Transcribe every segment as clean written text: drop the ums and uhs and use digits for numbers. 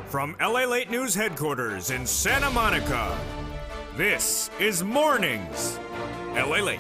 From LALATE News headquarters in Santa Monica, this is Mornings LALATE.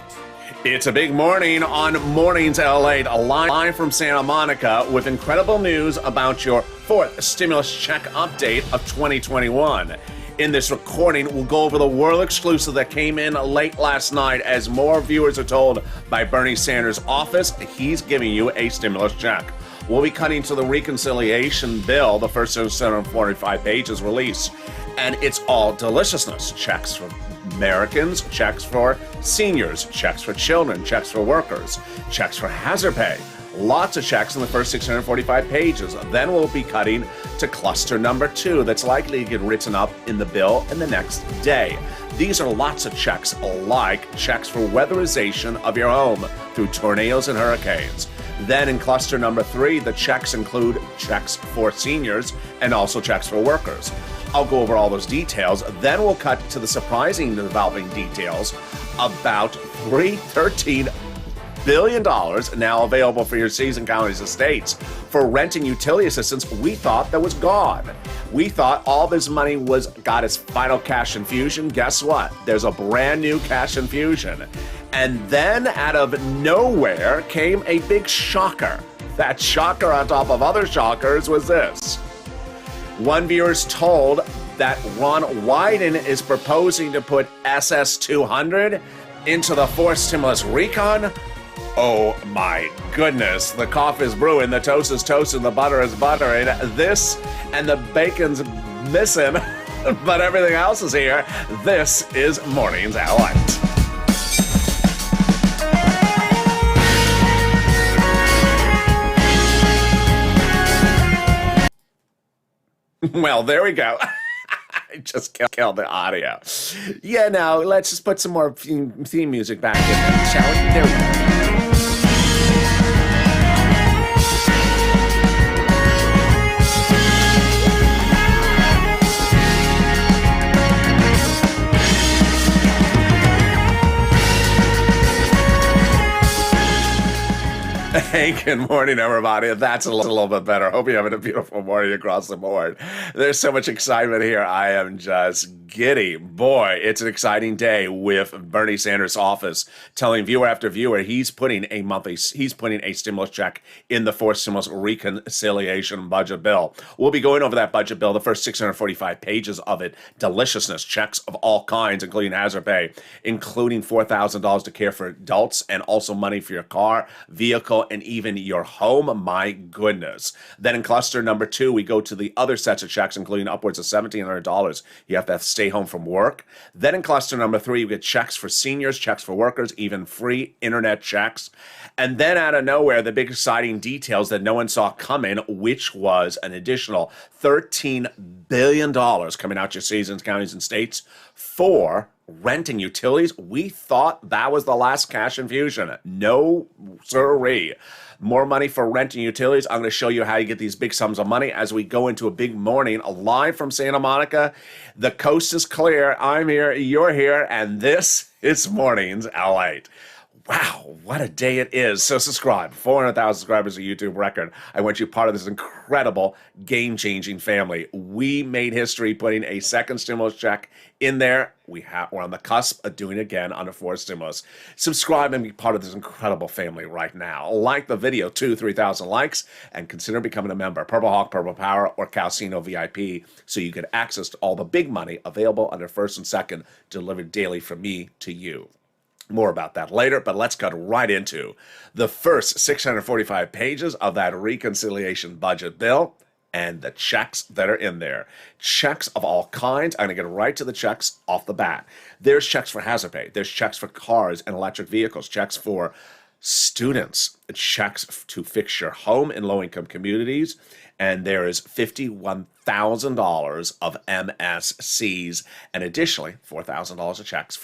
It's a big morning on Mornings LALATE, live from Santa Monica with incredible news about your fourth stimulus check update of 2021. In this recording, we'll go over the world exclusive that came in late last night as more viewers are told by Bernie Sanders' office he's giving you a stimulus check. We'll be cutting to the reconciliation bill, the first 745 pages release, and it's all deliciousness. Checks for Americans, checks for seniors, checks for children, checks for workers, checks for hazard pay. Lots of checks in the first 645 pages. Then we'll be cutting to cluster number 2 that's likely to get written up in the bill in the next day. These are lots of checks, like checks for weatherization of your home through tornadoes and hurricanes. Then in cluster number 3, the checks include checks for seniors and also checks for workers. I'll go over all those details. Then we'll cut to the surprising developing details about $13 billion now available for your cities and counties and states for renting utility assistance. We thought that was gone. We thought all this money got its final cash infusion. Guess what? There's a brand new cash infusion. And then out of nowhere came a big shocker. That shocker on top of other shockers was this. One viewer's told that Ron Wyden is proposing to put SS200 into the fourth stimulus recon. Oh my goodness, the coffee is brewing, the toast is toasting, the butter is buttering, this and the bacon's missing, but everything else is here. This is Mornings LALATE. Well, there we go. I just killed the audio. Yeah, now let's just put some more theme music back in there, shall we? There we go. Hey, good morning, everybody. That's a little bit better. Hope you're having a beautiful morning across the board. There's so much excitement here. I am just giddy. Boy, it's an exciting day with Bernie Sanders' office telling viewer after viewer he's putting a stimulus check in the fourth stimulus reconciliation budget bill. We'll be going over that budget bill, the first 645 pages of it. Deliciousness, checks of all kinds, including hazard pay, including $4,000 to care for adults and also money for your car, vehicle, and even your home. My goodness. Then in cluster number 2, we go to the other sets of checks, including upwards of $1,700. You have to stay home from work. Then in cluster number 3, you get checks for seniors, checks for workers, even free internet checks. And then out of nowhere, the big exciting details that no one saw coming, which was an additional $13 billion coming out your cities and counties and states for renting utilities. We thought that was the last cash infusion. No, sirree. More money for renting utilities. I'm going to show you how you get these big sums of money as we go into a big morning live from Santa Monica. The coast is clear. I'm here, you're here, and this is Mornings LALATE. Wow, what a day it is. So subscribe. 400,000 subscribers, a YouTube record. I want you part of this incredible, game-changing family. We made history putting a second stimulus check in there. We're on the cusp of doing it again on the fourth stimulus. Subscribe and be part of this incredible family right now. Like the video, 3,000 likes, and consider becoming a member. Purple Hawk, Purple Power, or Calcino VIP, so you get access to all the big money available under first and second, delivered daily from me to you. More about that later, but let's cut right into the first 645 pages of that reconciliation budget bill and the checks that are in there. Checks of all kinds. I'm going to get right to the checks off the bat. There's checks for hazard pay. There's checks for cars and electric vehicles. Checks for students. Checks to fix your home in low-income communities. And there is $51,000 of MSCs, and additionally, $4,000 of checks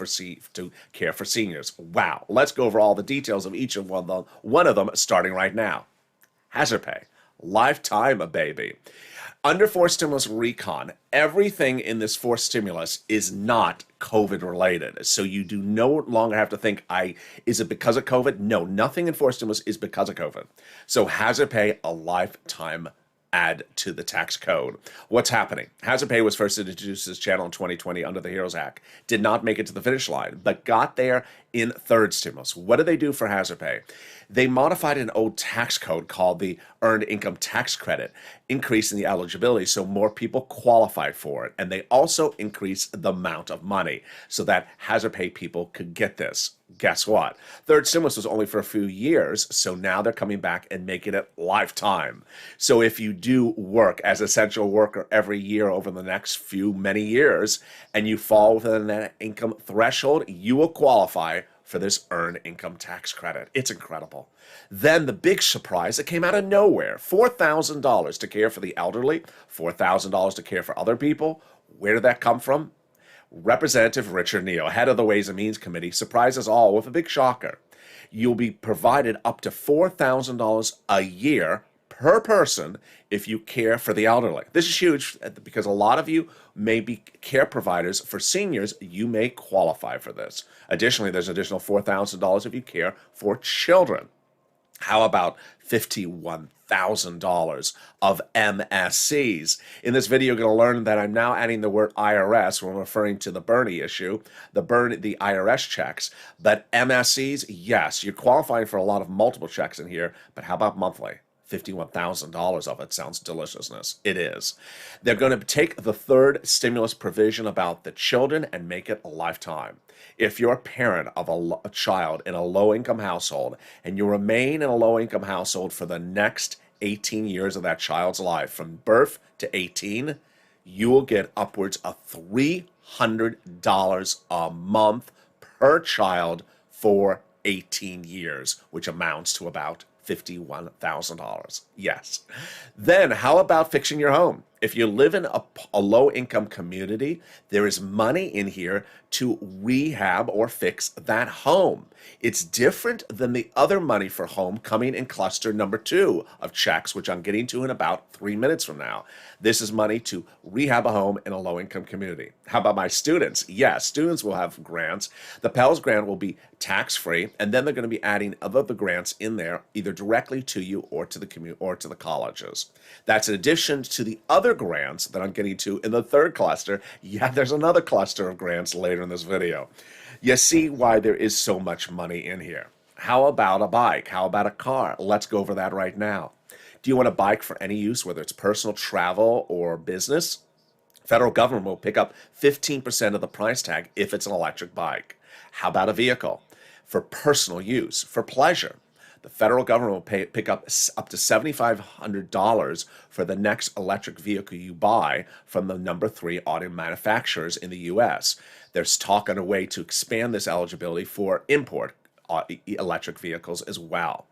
to care for seniors. Wow. Let's go over all the details of each of one of them, starting right now. Hazard pay. Lifetime, baby. Under fourth stimulus recon, everything in this fourth stimulus is not COVID related. So you do no longer have to think, is it because of COVID? No, nothing in fourth stimulus is because of COVID. So hazard pay, a lifetime add to the tax code. What's happening? Hazard pay was first introduced to this channel in 2020 under the HEROES Act. Did not make it to the finish line, but got there in third stimulus. What did they do for hazard pay? They modified an old tax code called the Earned Income Tax Credit, increasing the eligibility so more people qualified for it. And they also increased the amount of money so that hazard pay people could get this. Guess what? Third stimulus was only for a few years, so now they're coming back and making it lifetime. So if you do work as essential worker every year over the next many years, and you fall within that income threshold, you will qualify for this earned income tax credit. It's incredible. Then the big surprise that came out of nowhere, $4,000 to care for the elderly, $4,000 to care for other people. Where did that come from? Representative Richard Neal, head of the Ways and Means Committee, surprised us all with a big shocker. You'll be provided up to $4,000 a year per person if you care for the elderly. This is huge because a lot of you may be care providers for seniors. You may qualify for this. Additionally, there's an additional $4,000 if you care for children. How about $51,000 of MSCs? In this video, you're going to learn that I'm now adding the word IRS when referring to the Bernie issue, the IRS checks. But MSCs, yes, you're qualifying for a lot of multiple checks in here, but how about monthly? $51,000 of it sounds deliciousness. It is. They're going to take the third stimulus provision about the children and make it a lifetime. If you're a parent of a child in a low-income household and you remain in a low-income household for the next 18 years of that child's life, from birth to 18, you will get upwards of $300 a month per child for 18 years, which amounts to about $51,000. Yes. Then how about fixing your home? If you live in a low-income community, there is money in here to rehab or fix that home. It's different than the other money for home coming in cluster number 2 of checks, which I'm getting to in about 3 minutes from now. This is money to rehab a home in a low-income community. How about my students? Yes, students will have grants. The Pell's grant will be tax-free, and then they're going to be adding other grants in there, either directly to you or to the community or to the colleges. That's in addition to the other grants that I'm getting to in the third cluster. Yeah, there's another cluster of grants later in this video. You see why there is so much money in here. How about a bike? How about a car? Let's go over that right now. Do you want a bike for any use, whether it's personal travel or business? Federal government will pick up 15% of the price tag if it's an electric bike. How about a vehicle? For personal use, for pleasure. The federal government will pick up to $7,500 for the next electric vehicle you buy from the number 3 auto manufacturers in the U.S. There's talk on a way to expand this eligibility for import electric vehicles as well.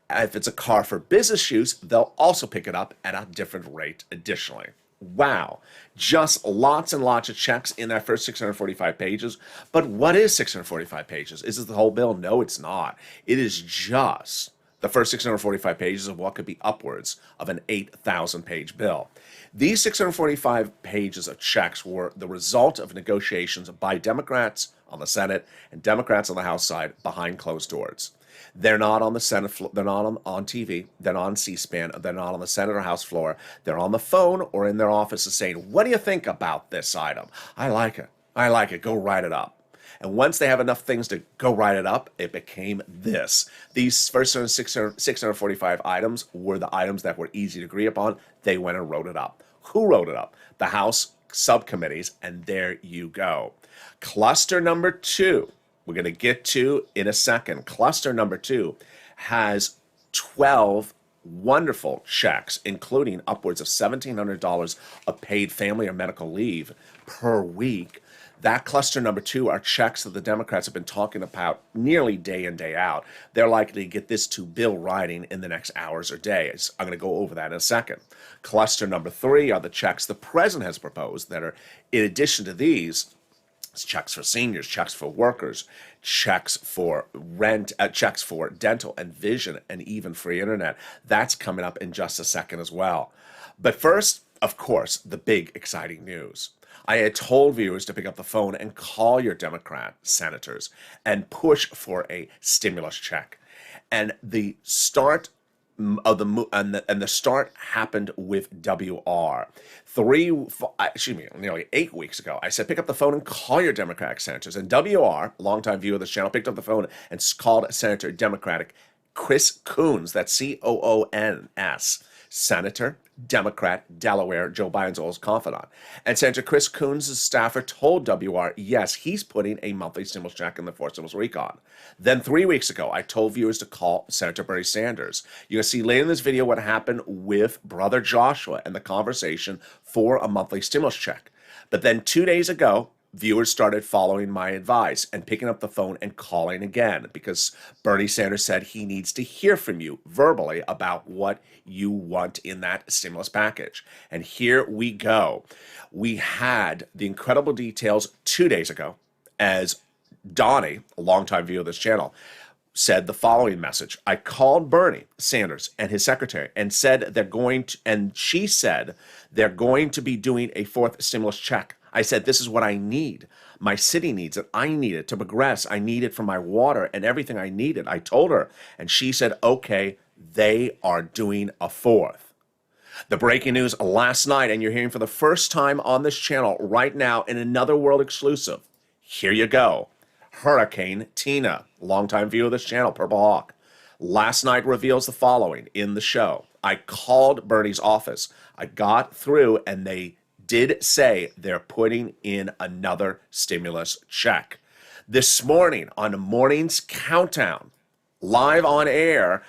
If it's a car for business use, they'll also pick it up at a different rate additionally. Wow, just lots and lots of checks in that first 645 pages. But what is 645 pages? Is it the whole bill? No, it's not. It is just the first 645 pages of what could be upwards of an 8,000-page bill. These 645 pages of checks were the result of negotiations by Democrats on the Senate and Democrats on the House side behind closed doors. They're not on the Senate floor, they're not on TV, they're not on C-SPAN, they're not on the Senate or House floor. They're on the phone or in their offices saying, what do you think about this item? I like it. I like it. Go write it up. And once they have enough things to go write it up, it became this. These first 645 items were the items that were easy to agree upon. They went and wrote it up. Who wrote it up? The House subcommittees, and there you go. Cluster number 2. We're going to get to in a second. Cluster number 2 has 12 wonderful checks, including upwards of $1,700 of paid family or medical leave per week. That cluster number 2 are checks that the Democrats have been talking about nearly day in, day out. They're likely to get this to bill writing in the next hours or days. I'm going to go over that in a second. Cluster number 3 are the checks the president has proposed that are, in addition to these, checks for seniors, checks for workers, checks for rent, checks for dental and vision, and even free internet. That's coming up in just a second as well. But first, of course, the big exciting news. I had told viewers to pick up the phone and call your Democrat senators and push for a stimulus check. And the start and the start happened with WR. Nearly 8 weeks ago, I said, pick up the phone and call your Democratic senators. And WR, longtime viewer of this channel, picked up the phone and called Senator Democratic Chris Coons, that's Coons, Senator, Democrat, Delaware, Joe Biden's old confidant. And Senator Chris Coons' staffer told WR, yes, he's putting a monthly stimulus check in the forced stimulus recon. Then 3 weeks ago, I told viewers to call Senator Bernie Sanders. You're going to see later in this video what happened with Brother Joshua and the conversation for a monthly stimulus check. But then 2 days ago, viewers started following my advice and picking up the phone and calling again because Bernie Sanders said he needs to hear from you verbally about what you want in that stimulus package. And here we go. We had the incredible details 2 days ago as Donnie, a longtime viewer of this channel, said the following message. I called Bernie Sanders and his secretary and said she said they're going to be doing a fourth stimulus check. I said, this is what I need. My city needs it. I need it to progress. I need it for my water and everything I needed. I told her, and she said, okay, they are doing a fourth. The breaking news last night, and you're hearing for the first time on this channel right now in another world exclusive. Here you go. Hurricane Tina, longtime viewer of this channel, Purple Hawk, last night reveals the following in the show. I called Bernie's office. I got through, and they did say they're putting in another stimulus check. This morning on the Morning's Countdown, live on air,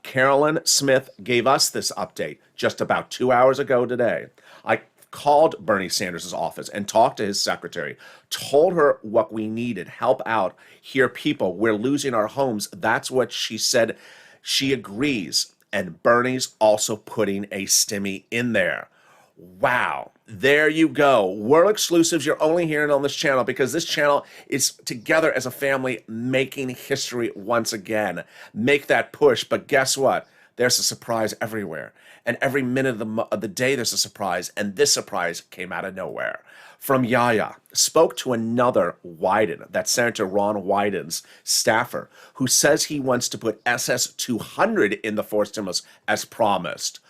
Carolyn Smith gave us this update just about 2 hours ago today. I called Bernie Sanders' office and talked to his secretary, told her what we needed, help out, hear people, we're losing our homes. That's what she said. She agrees, and Bernie's also putting a stimmy in there. Wow, there you go. World exclusives you're only hearing on this channel because this channel is together as a family making history once again. Make that push, but guess what? There's a surprise everywhere. And every minute of the day there's a surprise, and this surprise came out of nowhere. From Yaya, spoke to another Wyden, that's Senator Ron Wyden's staffer, who says he wants to put SS 200 in the forced stimulus as promised.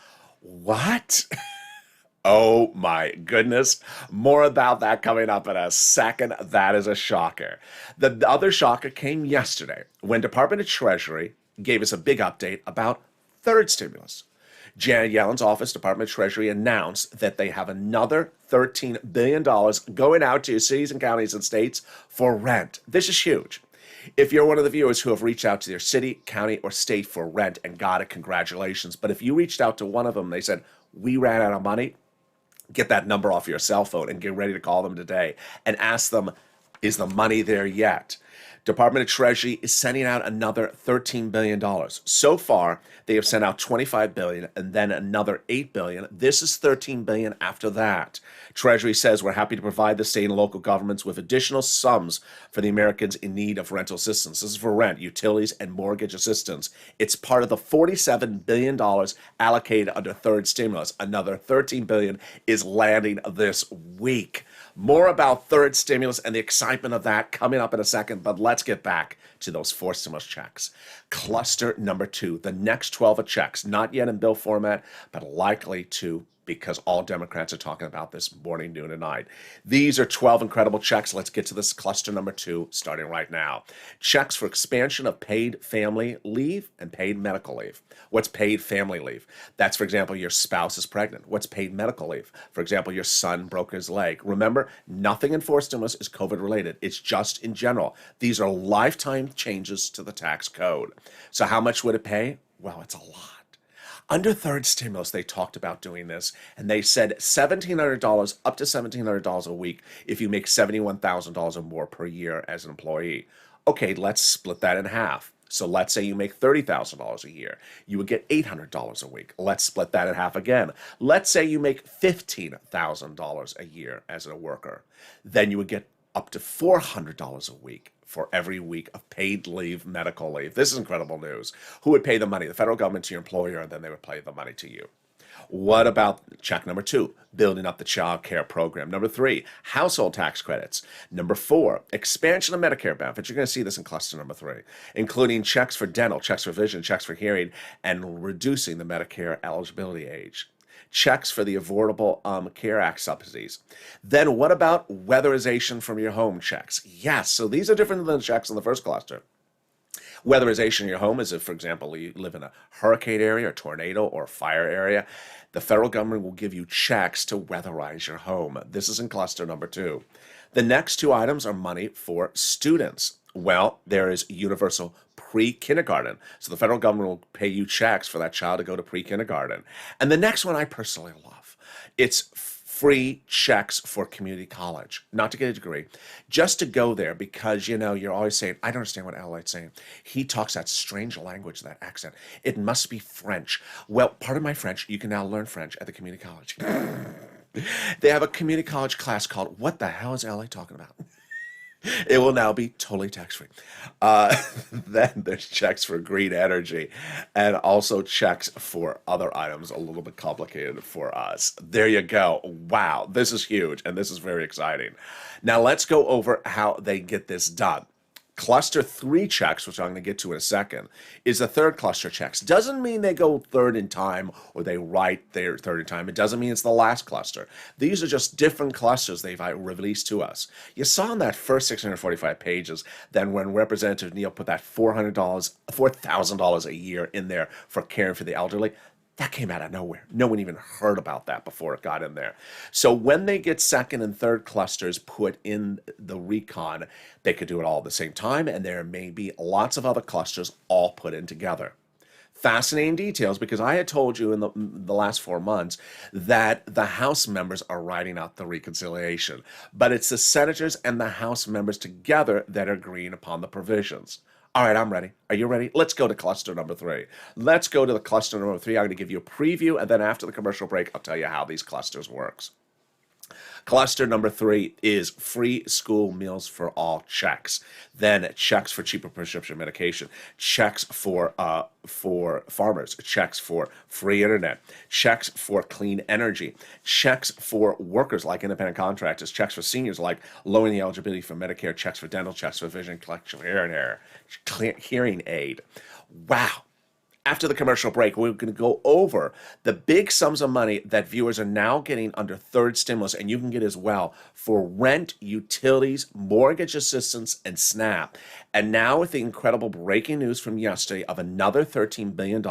What? Oh my goodness. More about that coming up in a second. That is a shocker. The other shocker came yesterday when Department of Treasury gave us a big update about third stimulus. Janet Yellen's office, Department of Treasury, announced that they have another $13 billion going out to cities and counties and states for rent. This is huge. If you're one of the viewers who have reached out to their city, county, or state for rent and got it, congratulations. But if you reached out to one of them, they said, we ran out of money, get that number off your cell phone and get ready to call them today and ask them, is the money there yet? Department of Treasury is sending out another $13 billion. So far, they have sent out $25 billion and then another $8 billion. This is $13 billion after that. Treasury says we're happy to provide the state and local governments with additional sums for the Americans in need of rental assistance. This is for rent, utilities, and mortgage assistance. It's part of the $47 billion allocated under third stimulus. Another $13 billion is landing this week. More about third stimulus and the excitement of that coming up in a second, but let's get back to those four stimulus checks. Cluster number 2, the next 12 of checks, not yet in bill format, but likely to, because all Democrats are talking about this morning, noon, and night. These are 12 incredible checks. Let's get to this cluster number 2, starting right now. Checks for expansion of paid family leave and paid medical leave. What's paid family leave? That's, for example, your spouse is pregnant. What's paid medical leave? For example, your son broke his leg. Remember, nothing in forced stimulus is COVID related. It's just in general. These are lifetime changes to the tax code. So how much would it pay? Well, it's a lot. Under third stimulus, they talked about doing this, and they said $1,700, up to $1,700 a week if you make $71,000 or more per year as an employee. Okay, let's split that in half. So let's say you make $30,000 a year. You would get $800 a week. Let's split that in half again. Let's say you make $15,000 a year as a worker. Then you would get up to $400 a week for every week of paid leave, medical leave. This is incredible news. Who would pay the money? The federal government to your employer, and then they would pay the money to you. What about check number 2? Building up the child care program. Number 3, household tax credits. Number 4, expansion of Medicare benefits. You're going to see this in cluster number 3, including checks for dental, checks for vision, checks for hearing, and reducing the Medicare eligibility age. Checks for the Affordable Care Act subsidies. Then what about weatherization from your home checks? Yes, so these are different than the checks in the first cluster. Weatherization in your home is if, for example, you live in a hurricane area or tornado or fire area. The federal government will give you checks to weatherize your home. This is in cluster number 2. The next 2 items are money for students. Well, there is universal pre-kindergarten. So the federal government will pay you checks for that child to go to pre-kindergarten. And the next one I personally love. It's free checks for community college, not to get a degree, just to go there because, you know, you're always saying, I don't understand what LALATE's saying. He talks that strange language, that accent. It must be French. Well, pardon my French, you can now learn French at the community college. They have a community college class called, what the hell is LA talking about? It will now be totally tax-free. Then there's checks for green energy and also checks for other items a little bit complicated for us. There you go. Wow, this is huge and this is very exciting. Now let's go over how they get this done. Cluster 3 checks, which I'm going to get to in a second, is the third cluster checks. Doesn't mean they go third in time or they write their third in time. It doesn't mean it's the last cluster. These are just different clusters they've released to us. You saw in that first 645 pages that when Representative Neal put that $4,000 a year in there for caring for the elderly, that came out of nowhere. No one even heard about that before it got in there. So when they get second and third clusters put in the recon, they could do it all at the same time, and there may be lots of other clusters all put in together. Fascinating details, because I had told you in the last 4 months that the House members are writing out the reconciliation, but it's the senators and the House members together that are agreeing upon the provisions. All right, I'm ready. Are you ready? Let's go to cluster number 3. Let's go to the cluster number 3. I'm going to give you a preview, and then after the commercial break, I'll tell you how these clusters works. Cluster number 3 is free school meals for all checks. Then checks for cheaper prescription medication, checks for farmers, checks for free internet, checks for clean energy, checks for workers like independent contractors, checks for seniors like lowering the eligibility for Medicare, checks for dental, checks for vision, collection for hearing aid. Wow. After the commercial break, we're going to go over the big sums of money that viewers are now getting under third stimulus, and you can get as well for rent, utilities, mortgage assistance, and SNAP. And now with the incredible breaking news from yesterday of another $13 billion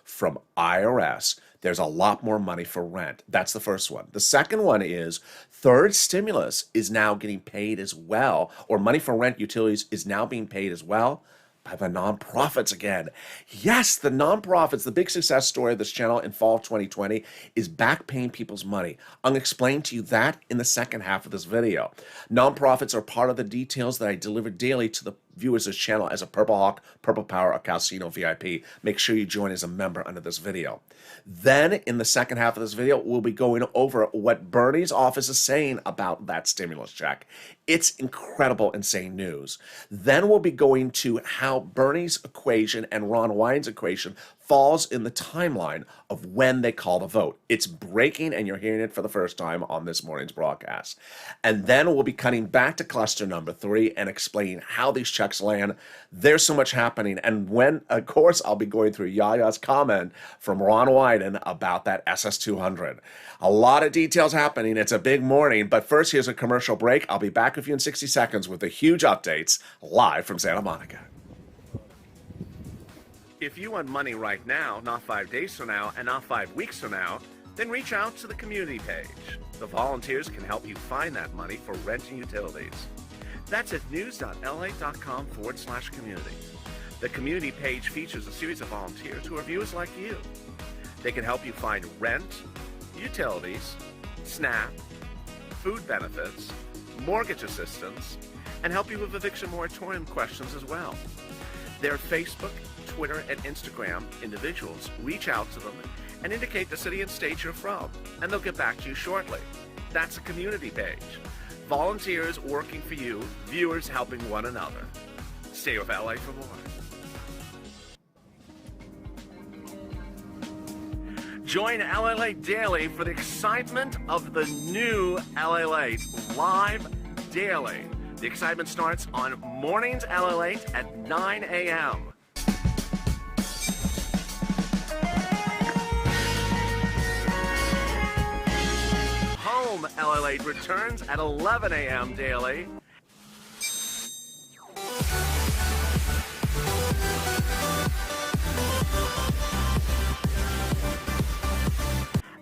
from IRS, there's a lot more money for rent. That's the first one. The second one is third stimulus is now getting paid as well, or money for rent, utilities is now being paid as well by the nonprofits again. Yes, the nonprofits, the big success story of this channel in fall of 2020 is back paying people's money. I'm going to explain to you that in the second half of this video. Nonprofits are part of the details that I deliver daily to the viewers of this channel as a Purple Hawk, Purple Power, or Calcino VIP. Make sure you join as a member under this video. Then in the second half of this video, we'll be going over what Bernie's office is saying about that stimulus check. It's incredible, insane news. Then we'll be going to how Bernie's equation and Ron Wyden's equation falls in the timeline of when they call the vote. It's breaking, and you're hearing it for the first time on this morning's broadcast. And then we'll be cutting back to cluster number 3 and explaining how these checks land. There's so much happening. And when, of course, I'll be going through Yaya's comment from Ron Wyden about that SS200. A lot of details happening. It's a big morning. But first, here's a commercial break. I'll be back with you in 60 seconds with the huge updates live from Santa Monica. If you want money right now, not 5 days from now, and not 5 weeks from now, then reach out to the community page. The volunteers can help you find that money for rent and utilities. That's at news.la.com/community. The community page features a series of volunteers who are viewers like you. They can help you find rent, utilities, SNAP, food benefits, mortgage assistance, and help you with eviction moratorium questions as well. Their Facebook, Twitter, and Instagram individuals reach out to them and indicate the city and state you're from, and they'll get back to you shortly. That's a community page. Volunteers working for you, viewers helping one another. Stay with LA for more. Join LALATE daily for the excitement of the new LALATE live daily. The excitement starts on mornings LALATE at 9 a.m. Home LALATE returns at 11 a.m. daily.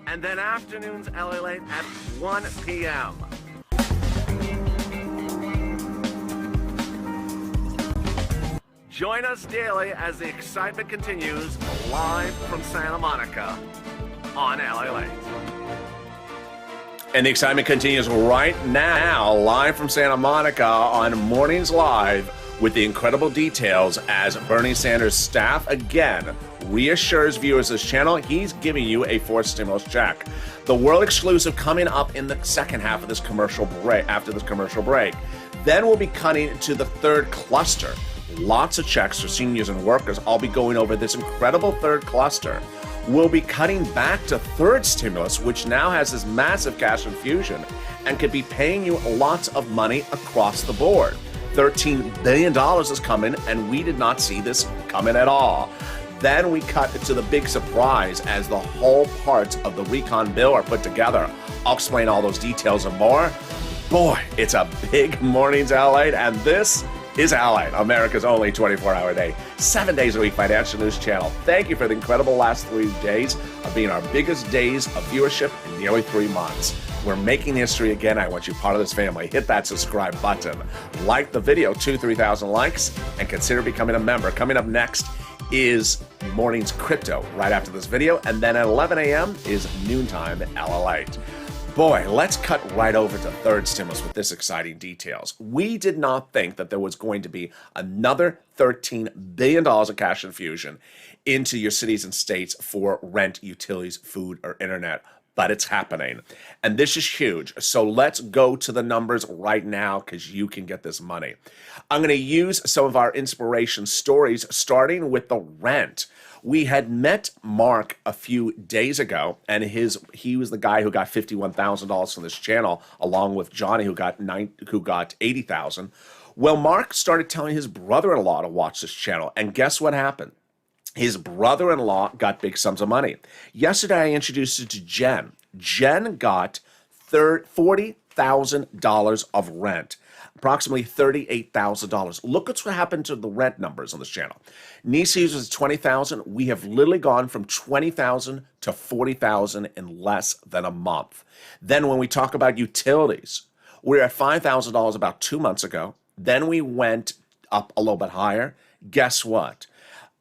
And then afternoons LALATE at 1 p.m. Join us daily as the excitement continues live from Santa Monica on LALATE. And the excitement continues right now, live from Santa Monica on Mornings Live, with the incredible details as Bernie Sanders' staff again reassures viewers of this channel he's giving you a fourth stimulus check. The world exclusive coming up in the second half of this commercial break. After this commercial break, then we'll be cutting to the third cluster. Lots of checks for seniors and workers. I'll be going over this incredible third cluster. We'll be cutting back to third stimulus, which now has this massive cash infusion and could be paying you lots of money across the board. $13 billion is coming, and we did not see this coming at all. Then we cut to the big surprise as the whole parts of the recon bill are put together. I'll explain all those details and more. Boy, it's a big mornings LALATE, and this is LALATE, America's only 24-hour day, 7 days a week financial news channel. Thank you for the incredible last 3 days of being our biggest days of viewership in nearly 3 months. We're making history again. I want you part of this family. Hit that subscribe button. Like the video, 2,000-3,000 likes, and consider becoming a member. Coming up next is Mornings Crypto right after this video, and then at 11 a.m. is Noontime LALATE. Boy, let's cut right over to third stimulus with this exciting details. We did not think that there was going to be another $13 billion of cash infusion into your cities and states for rent, utilities, food, or internet, but it's happening. And this is huge. So let's go to the numbers right now because you can get this money. I'm going to use some of our inspiration stories, starting with the rent. We had met Mark a few days ago, and he was the guy who got $51,000 from this channel, along with Johnny, who got $80,000. Well, Mark started telling his brother-in-law to watch this channel, and guess what happened? His brother-in-law got big sums of money. Yesterday, I introduced you to Jen. Jen got $40,000 of rent. Approximately $38,000. Look at what happened to the rent numbers on this channel. Nieces was $20,000. We have literally gone from $20,000 to $40,000 in less than a month. Then when we talk about utilities, we were at $5,000 about 2 months ago. Then we went up a little bit higher. Guess what?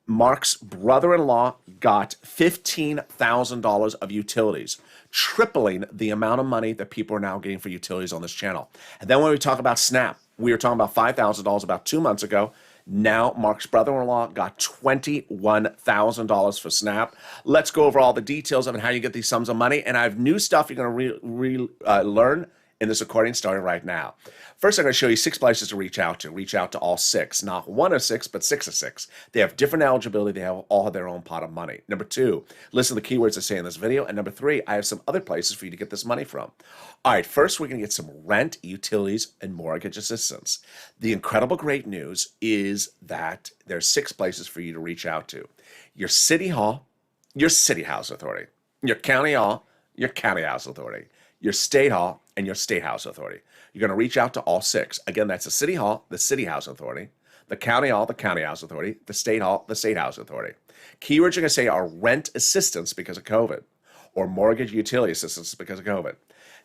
Mark's brother-in-law got $15,000 of utilities, tripling the amount of money that people are now getting for utilities on this channel. And then when we talk about SNAP, we were talking about $5,000 about 2 months ago. Now Mark's brother-in-law got $21,000 for SNAP. Let's go over all the details of how you get these sums of money. And I have new stuff you're going to learn in this recording starting right now. First, I'm going to show you 6 places to reach out to. Reach out to all 6, not 1 of 6, but 6 of 6. They have different eligibility. They all have their own pot of money. Number 2, listen to the keywords I say in this video. And number 3, I have some other places for you to get this money from. All right, first, we're going to get some rent, utilities, and mortgage assistance. The incredible great news is that there's 6 places for you to reach out to. Your city hall, your city house authority. Your county hall, your county house authority. Your state hall, and your state house authority. You're going to reach out to all 6. Again, that's the city hall, the city house authority, the county hall, the county house authority, the state hall, the state house authority. Keywords you're going to say are rent assistance because of COVID, or mortgage utility assistance because of COVID.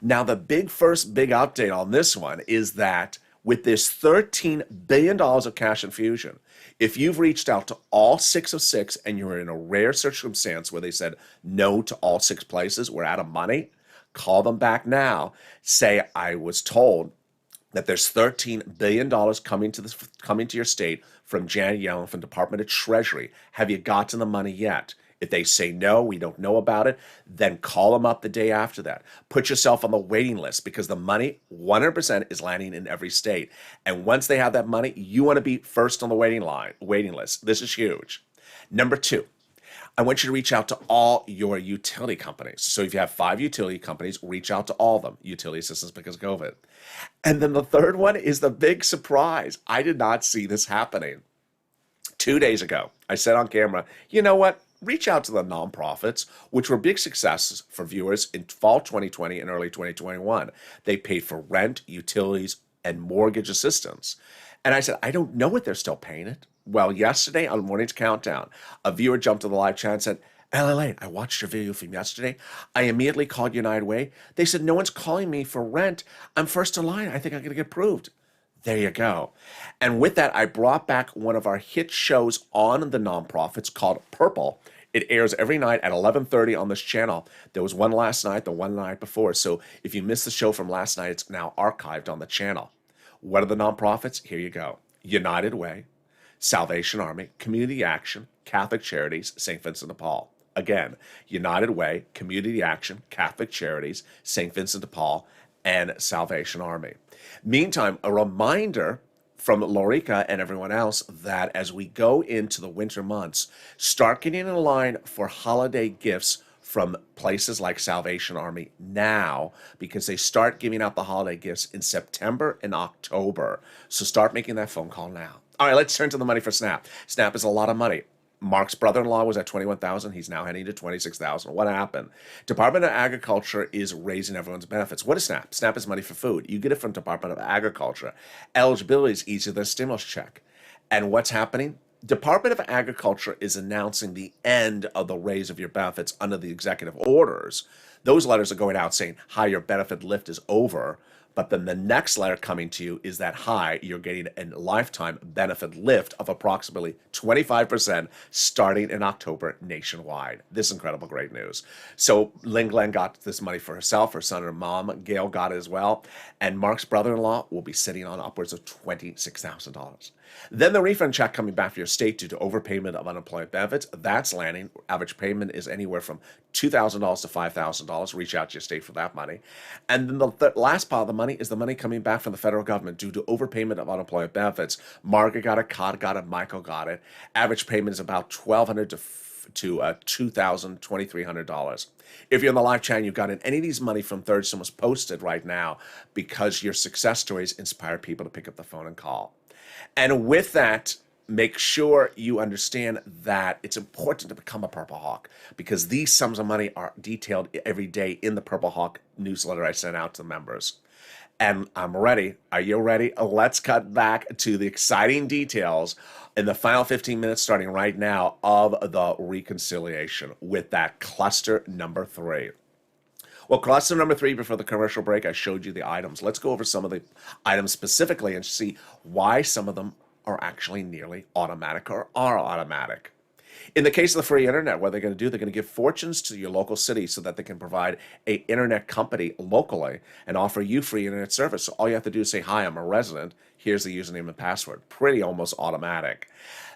Now, the first big update on this one is that with this $13 billion of cash infusion, if you've reached out to all 6 of 6 and you're in a rare circumstance where they said no to all 6 places, we're out of money, call them back now. Say, I was told that there's $13 billion coming to your state from Janet Yellen from Department of Treasury. Have you gotten the money yet? If they say no, we don't know about it, then call them up the day after that. Put yourself on the waiting list because the money 100% is landing in every state. And once they have that money, you want to be first on the waiting list. This is huge. Number 2. I want you to reach out to all your utility companies. So if you have 5 utility companies, reach out to all of them. Utility assistance because of COVID. And then the third one is the big surprise. I did not see this happening. 2 days ago, I said on camera, you know what? Reach out to the nonprofits, which were big successes for viewers in fall 2020 and early 2021. They paid for rent, utilities, and mortgage assistance. And I said, I don't know if they're still paying it. Well, yesterday on Morning's Countdown, a viewer jumped to the live chat and said, LALATE, I watched your video from yesterday. I immediately called United Way. They said, no one's calling me for rent. I'm first in line. I think I'm going to get approved. There you go. And with that, I brought back one of our hit shows on the nonprofits called Purple. It airs every night at 11:30 on this channel. There was one last night, the one night before. So if you missed the show from last night, it's now archived on the channel. What are the nonprofits? Here you go. United Way, Salvation Army, Community Action, Catholic Charities, St. Vincent de Paul. Again, United Way, Community Action, Catholic Charities, St. Vincent de Paul, and Salvation Army. Meantime, a reminder from Lorica and everyone else that as we go into the winter months, start getting in line for holiday gifts from places like Salvation Army now, because they start giving out the holiday gifts in September and October. So start making that phone call now. All right, let's turn to the money for Snap. Snap is a lot of money. Mark's brother-in-law was at $21,000. He's now heading to $26,000. What happened? Department of Agriculture is raising everyone's benefits. What is SNAP? SNAP is money for food. You get it from Department of Agriculture. Eligibility is easier than a stimulus check. And what's happening? Department of Agriculture is announcing the end of the raise of your benefits under the executive orders. Those letters are going out saying, hi, your benefit lift is over. But then the next letter coming to you is that, hi, you're getting a lifetime benefit lift of approximately 25% starting in October nationwide. This is incredible, great news. So Lynn Glenn got this money for herself, her son and her mom. Gail got it as well. And Mark's brother-in-law will be sitting on upwards of $26,000. Then the refund check coming back for your state due to overpayment of unemployment benefits, that's landing. Average payment is anywhere from $2,000 to $5,000. Reach out to your state for that money. And then the last part of the money is the money coming back from the federal government due to overpayment of unemployment benefits. Margaret got it, Cod got it, Michael got it. Average payment is about $1,200 to $2,000, $2,300. If you're in the live chat, you've gotten any of these money from Third Stimulus posted right now because your success stories inspire people to pick up the phone and call. And with that, make sure you understand that it's important to become a Purple Hawk because these sums of money are detailed every day in the Purple Hawk newsletter I sent out to members. And I'm ready. Are you ready? Let's cut back to the exciting details in the final 15 minutes starting right now of the reconciliation with that cluster number 3. Well, cluster number 3, before the commercial break, I showed you the items. Let's go over some of the items specifically and see why some of them are actually nearly automatic or are automatic. In the case of the free internet, what they're going to do, they're going to give fortunes to your local city so that they can provide an internet company locally and offer you free internet service. So all you have to do is say, hi, I'm a resident. Here's the username and password. Pretty almost automatic.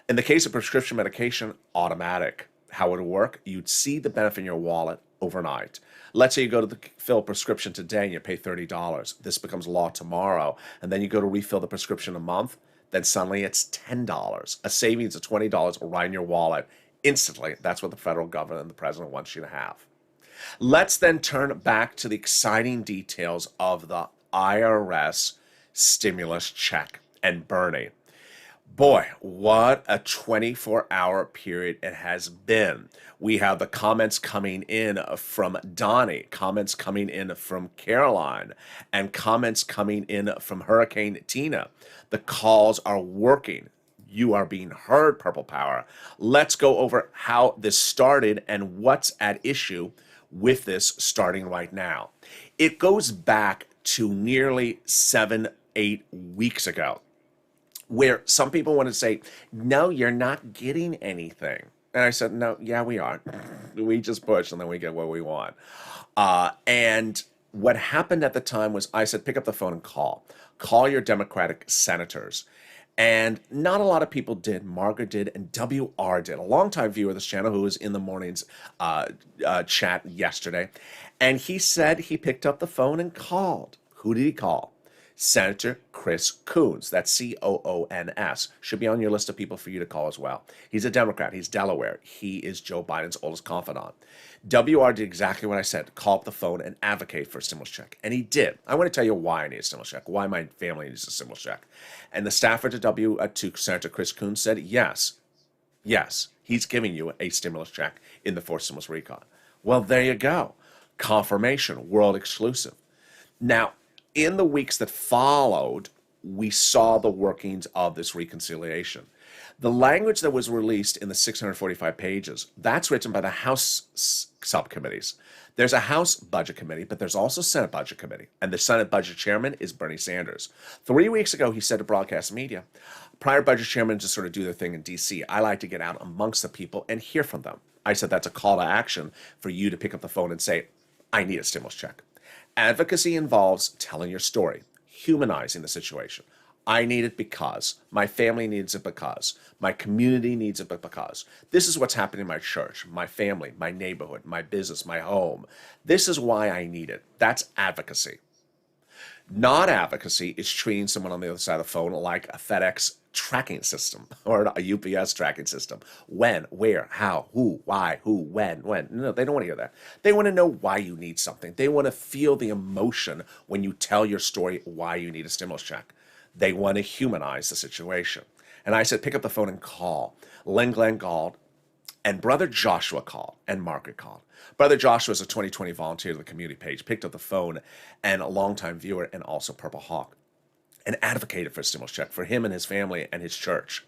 In the case of prescription medication, automatic. How would it work? You'd see the benefit in your wallet overnight. Let's say you go to fill a prescription today and you pay $30. This becomes law tomorrow. And then you go to refill the prescription a month. Then suddenly it's $10. A savings of $20 right in your wallet instantly. That's what the federal government and the president wants you to have. Let's then turn back to the exciting details of the IRS stimulus check and Bernie. Boy, what a 24-hour period it has been. We have the comments coming in from Donnie, comments coming in from Caroline, and comments coming in from Hurricane Tina. The calls are working. You are being heard, Purple Power. Let's go over how this started and what's at issue with this starting right now. It goes back to nearly 7-8 weeks ago, where some people want to say, no, you're not getting anything. And I said, no, yeah, we are. We just push and then we get what we want. And what happened at the time was I said, pick up the phone and call. Call your Democratic senators. And not a lot of people did. Margaret did, and WR did. A longtime viewer of this channel who was in the morning's chat yesterday. And he said he picked up the phone and called. Who did he call? Senator Chris Coons. That's Coons. Should be on your list of people for you to call as well. He's a Democrat. He's Delaware. He is Joe Biden's oldest confidant. WR did exactly what I said, call up the phone and advocate for a stimulus check. And he did. I want to tell you why I need a stimulus check, why my family needs a stimulus check. And the staffer to Senator Chris Coons said, yes, he's giving you a stimulus check in the forced stimulus recon. Well, there you go. Confirmation, world exclusive. Now, in the weeks that followed, we saw the workings of this reconciliation. The language that was released in the 645 pages, that's written by the House subcommittees. There's a House Budget Committee, but there's also Senate Budget Committee. And the Senate Budget Chairman is Bernie Sanders. 3 weeks ago, he said to broadcast media, prior budget chairmen just sort of do their thing in D.C. I like to get out amongst the people and hear from them. I said that's a call to action for you to pick up the phone and say, I need a stimulus check. Advocacy involves telling your story, humanizing the situation. I need it because, my family needs it because, my community needs it because. This is what's happening in my church, my family, my neighborhood, my business, my home. This is why I need it. That's advocacy. Not advocacy is treating someone on the other side of the phone like a FedEx tracking system or a UPS tracking system. When, where, how, who, why, who, when. No, they don't want to hear that. They want to know why you need something. They want to feel the emotion when you tell your story why you need a stimulus check. They want to humanize the situation. And I said, pick up the phone and call. Len Glenn called, and Brother Joshua called, and Margaret called. Brother Joshua is a 2020 volunteer to the community page, picked up the phone, and a longtime viewer, and also Purple Hawk, and advocated for a stimulus check for him and his family and his church.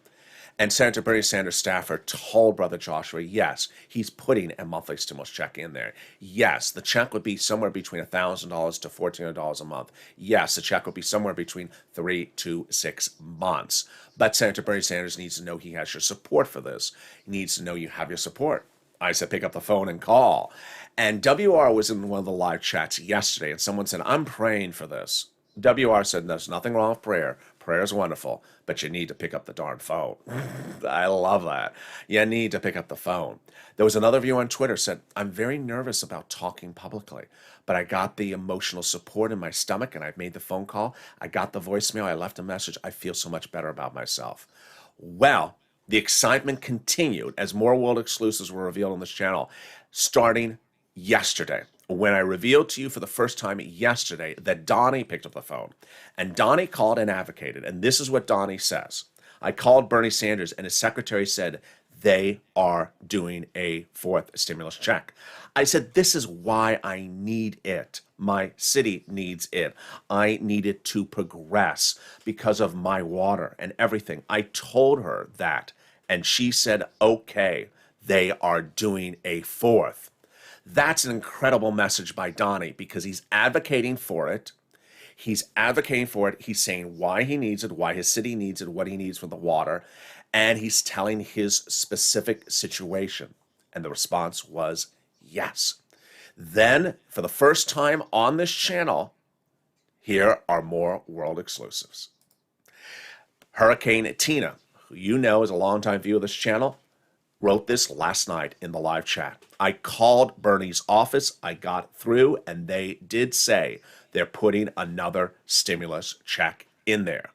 And Senator Bernie Sanders' staffer told Brother Joshua, yes, he's putting a monthly stimulus check in there. Yes, the check would be somewhere between $1,000 to $1,400 a month. Yes, the check would be somewhere between 3 to 6 months. But Senator Bernie Sanders needs to know he has your support for this. He needs to know you have your support. I said, pick up the phone and call. And WR was in one of the live chats yesterday, and someone said, I'm praying for this. WR said, there's nothing wrong with prayer. Prayer is wonderful, but you need to pick up the darn phone. I love that. You need to pick up the phone. There was another viewer on Twitter said, I'm very nervous about talking publicly, but I got the emotional support in my stomach and I made the phone call. I got the voicemail. I left a message. I feel so much better about myself. Well, the excitement continued as more world exclusives were revealed on this channel starting yesterday, when I revealed to you for the first time yesterday that Donnie picked up the phone. And Donnie called and advocated. And this is what Donnie says. I called Bernie Sanders and his secretary said they are doing a fourth stimulus check. I said, this is why I need it. My city needs it. I need it to progress because of my water and everything. I told her that. And she said, okay, they are doing a fourth. That's an incredible message by Donnie because he's advocating for it. He's advocating for it. He's saying why he needs it, why his city needs it, what he needs for the water. And he's telling his specific situation. And the response was yes. Then, for the first time on this channel, here are more world exclusives. Hurricane Tina, who you know is a longtime viewer of this channel, wrote this last night in the live chat. I called Bernie's office, I got through, and they did say they're putting another stimulus check in there.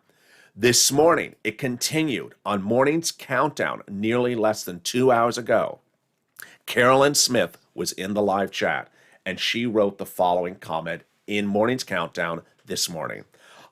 This morning, it continued on Morning's Countdown nearly less than 2 hours ago. Carolyn Smith was in the live chat, and she wrote the following comment in Morning's Countdown this morning.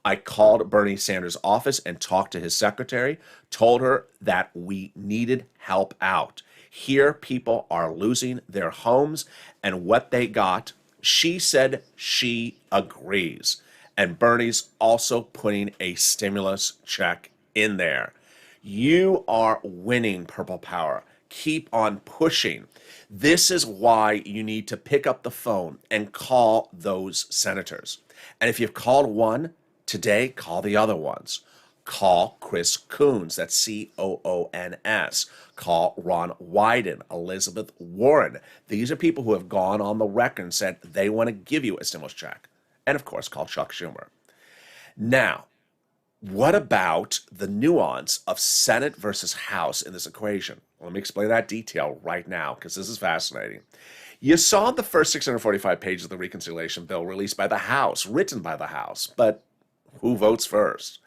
I called Bernie Sanders' office and talked to his secretary, told her that we needed help out. Here, people are losing their homes and what they got. She said she agrees. And Bernie's also putting a stimulus check in there. You are winning, Purple Power. Keep on pushing. This is why you need to pick up the phone and call those senators. And if you've called one, today, call the other ones. Call Chris Coons, that's Coons. Call Ron Wyden, Elizabeth Warren. These are people who have gone on the record and said they want to give you a stimulus check. And of course, call Chuck Schumer. Now, what about the nuance of Senate versus House in this equation? Let me explain that detail right now, because this is fascinating. You saw the first 645 pages of the reconciliation bill released by the House, written by the House, but Who votes first?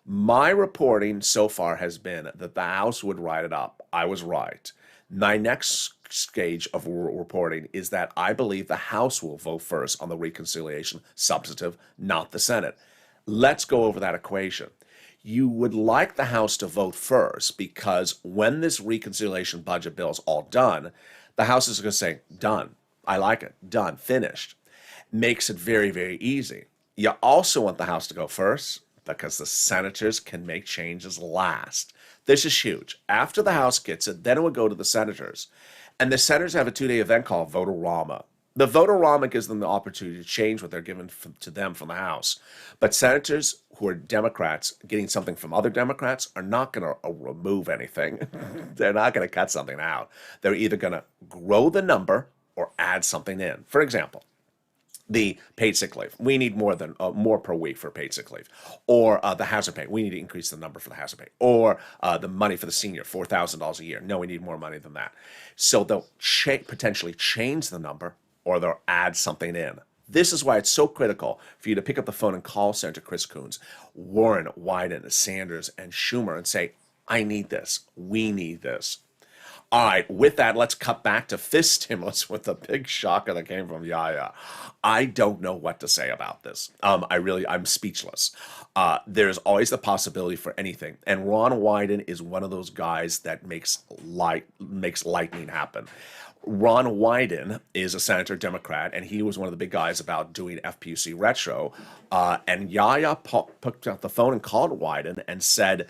My reporting so far has been that the House would write it up. I was right. My next stage of reporting is that I believe the House will vote first on the reconciliation substantive, not the Senate. Let's go over that equation. You would like the House to vote first because when this reconciliation budget bill is all done, the House is going to say, done. I like it. Done. Finished. Makes it very, very easy. You also want the House to go first because the senators can make changes last. This is huge. After the House gets it, then it would go to the senators. And the senators have a 2-day event called Vote-A-Rama. The Vote-A-Rama gives them the opportunity to change what they're given to them from the House. But senators who are Democrats getting something from other Democrats are not going to remove anything. They're not going to cut something out. They're either going to grow the number or add something in. For example, the paid sick leave. We need more per week for paid sick leave. Or the hazard pay. We need to increase the number for the hazard pay. Or the money for the senior, $4,000 a year. No, we need more money than that. So they'll potentially change the number or they'll add something in. This is why it's so critical for you to pick up the phone and call Senator Chris Coons, Warren, Wyden, Sanders, and Schumer and say, I need this. We need this. All right, with that, let's cut back to fist stimulus with the big shocker that came from Yaya. I don't know what to say about this. I'm speechless. There's always the possibility for anything. And Ron Wyden is one of those guys that makes lightning happen. Ron Wyden is a senator Democrat, and he was one of the big guys about doing FPUC retro. And Yaya picked up the phone and called Wyden and said,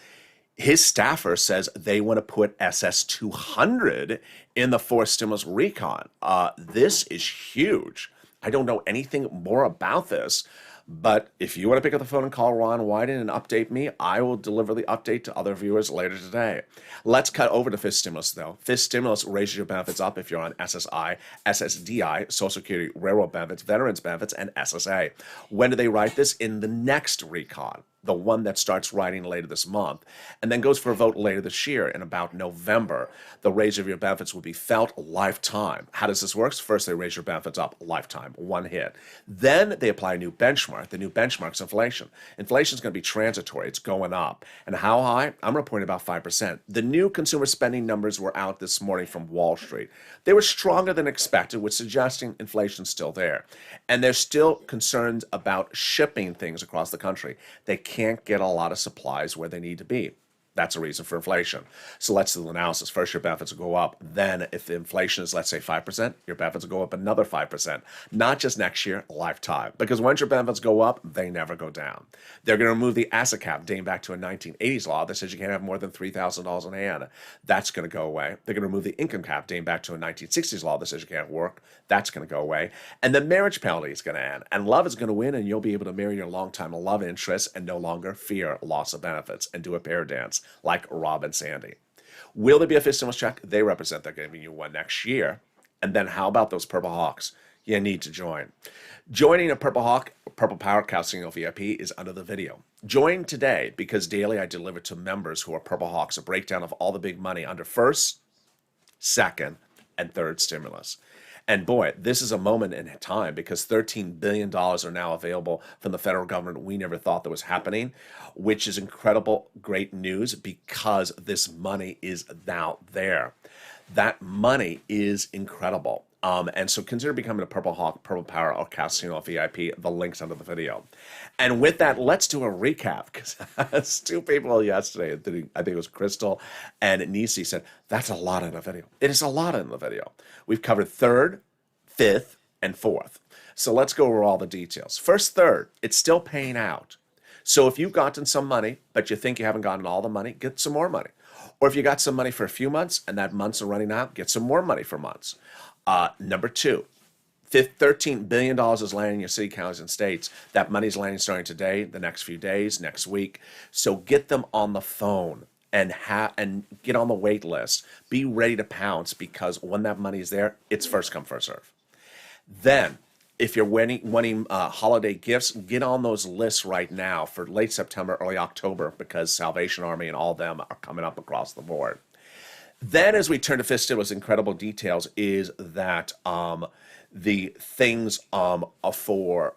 his staffer says they want to put SS 200 in the forced stimulus recon. This is huge. I don't know anything more about this, but if you want to pick up the phone and call Ron Wyden and update me, I will deliver the update to other viewers later today. Let's cut over to fist stimulus, though. Fist stimulus raises your benefits up if you're on SSI, SSDI, Social Security, Railroad benefits, Veterans benefits, and SSA. When do they write this? In the next recon, the one that starts writing later this month, and then goes for a vote later this year in about November. The raise of your benefits will be felt lifetime. How does this work? First, they raise your benefits up lifetime, one hit. Then they apply a new benchmark. The new benchmark's inflation. Inflation is going to be transitory. It's going up. And how high? I'm reporting about 5%. The new consumer spending numbers were out this morning from Wall Street. They were stronger than expected, which suggesting inflation's still there. And they're still concerned about shipping things across the country. They can't get a lot of supplies where they need to be. That's a reason for inflation. So let's do the analysis. First, your benefits will go up. Then if the inflation is, let's say, 5%, your benefits will go up another 5%. Not just next year, lifetime. Because once your benefits go up, they never go down. They're going to remove the asset cap dating back to a 1980s law that says you can't have more than $3,000 in hand. That's going to go away. They're going to remove the income cap dating back to a 1960s law that says you can't work. That's going to go away. And the marriage penalty is going to end. And love is going to win, and you'll be able to marry your longtime love interest and no longer fear loss of benefits and do a pair dance like Rob and Sandy. Will there be a fist stimulus check? They represent they're giving you one next year. And then how about those Purple Hawks? You need to join. Joining a Purple Hawk, Purple Power Casino VIP is under the video. Join today because daily I deliver to members who are Purple Hawks a breakdown of all the big money under first, second, and third stimulus. And boy, this is a moment in time because $13 billion are now available from the federal government. We never thought that was happening, which is incredible, great news because this money is now there. That money is incredible. And so consider becoming a Purple Hawk, Purple Power, or Casino VIP. The link's under the video. And with that, let's do a recap because two people yesterday, I think it was Crystal and Nisi, said, that's a lot in the video. It is a lot in the video. We've covered third, fifth, and fourth. So let's go over all the details. First, third, it's still paying out. So if you've gotten some money, but you think you haven't gotten all the money, get some more money. Or if you got some money for a few months and that months are running out, get some more money for months. Number two, $13 billion is landing in your city, counties, and states. That money's landing starting today, the next few days, next week. So get them on the phone and get on the wait list. Be ready to pounce because when that money is there, it's first come, first serve. Then, if you're wanting holiday gifts, get on those lists right now for late September, early October because Salvation Army and all them are coming up across the board. Then as we turn to fist stimulus, incredible details is that the things for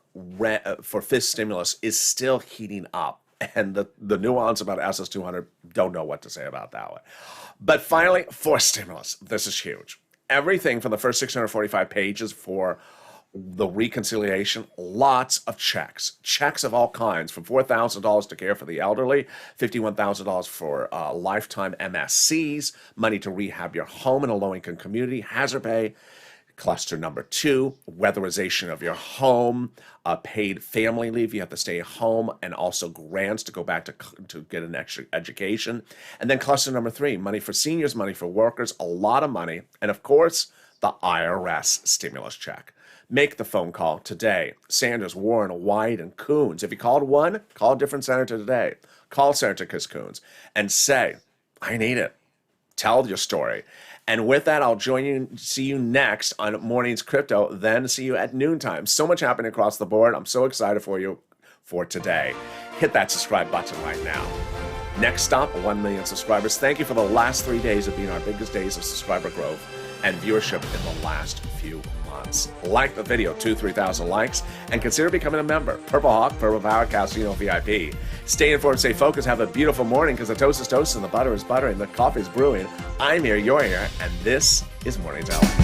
fifth stimulus is still heating up. And the nuance about SS200, don't know what to say about that one. But finally, fourth stimulus. This is huge. Everything from the first 645 pages for the reconciliation, lots of checks of all kinds, from $4,000 to care for the elderly, $51,000 for lifetime MSCs, money to rehab your home in a low-income community, hazard pay, cluster number 2, weatherization of your home, paid family leave, you have to stay home, and also grants to go back to get an extra education. And then cluster number 3, money for seniors, money for workers, a lot of money, and of course, the IRS stimulus check. Make the phone call today. Sanders, Warren, White, and Coons. If you called one, call a different senator today. Call Senator Chris Coons and say, I need it. Tell your story. And with that, I'll join you, see you next on Mornings Crypto, then see you at noontime. So much happening across the board. I'm so excited for you for today. Hit that subscribe button right now. Next stop, 1 million subscribers. Thank you for the last 3 days of being our biggest days of subscriber growth and viewership in the last few months. Like the video, 2,000-3,000 likes, and consider becoming a member. Purple Hawk, Purple Power, Casino VIP. Stay informed, stay focused, have a beautiful morning, because the toast is toast and the butter is butter and the coffee is brewing. I'm here, you're here, and this is Mornings LA.